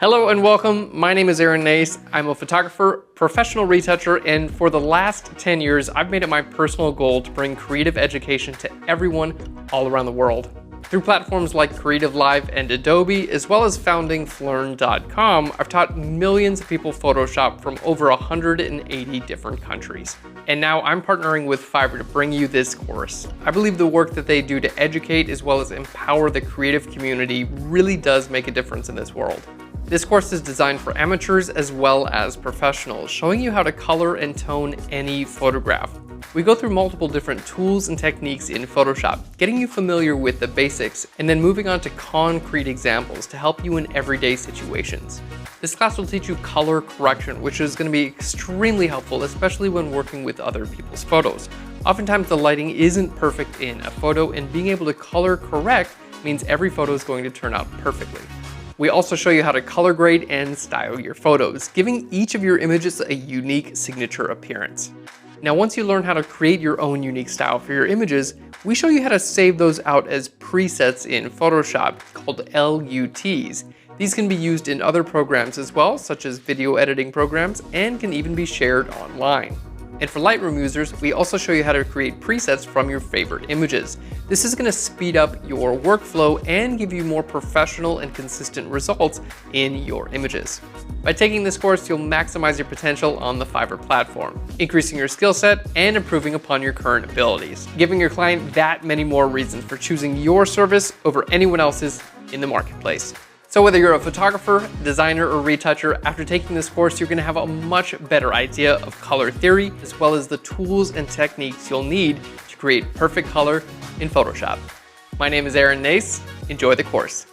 Hello and welcome. My name is Aaron Nace. I'm a photographer, professional retoucher, and for the last 10 years, I've made it my personal goal to bring creative education to everyone all around the world. Through platforms like Creative Live and Adobe, as well as founding Flearn.com, I've taught millions of people Photoshop from over 180 different countries. And now I'm partnering with Fiverr to bring you this course. I believe the work that they do to educate as well as empower the creative community really does make a difference in this world. This course is designed for amateurs as well as professionals, showing you how to color and tone any photograph. We go through multiple different tools and techniques in Photoshop, getting you familiar with the basics, and then moving on to concrete examples to help you in everyday situations. This class will teach you color correction, which is going to be extremely helpful, especially when working with other people's photos. Oftentimes the lighting isn't perfect in a photo, and being able to color correct means every photo is going to turn out perfectly. We also show you how to color grade and style your photos, giving each of your images a unique signature appearance. Now, once you learn how to create your own unique style for your images, we show you how to save those out as presets in Photoshop called LUTs. These can be used in other programs as well, such as video editing programs, and can even be shared online. And for Lightroom users, we also show you how to create presets from your favorite images. This is going to speed up your workflow and give you more professional and consistent results in your images. By taking this course, you'll maximize your potential on the Fiverr platform, increasing your skill set and improving upon your current abilities, giving your client that many more reasons for choosing your service over anyone else's in the marketplace. So whether you're a photographer, designer, or retoucher, after taking this course, you're going to have a much better idea of color theory, as well as the tools and techniques you'll need to create perfect color in Photoshop. My name is Aaron Nace. Enjoy the course.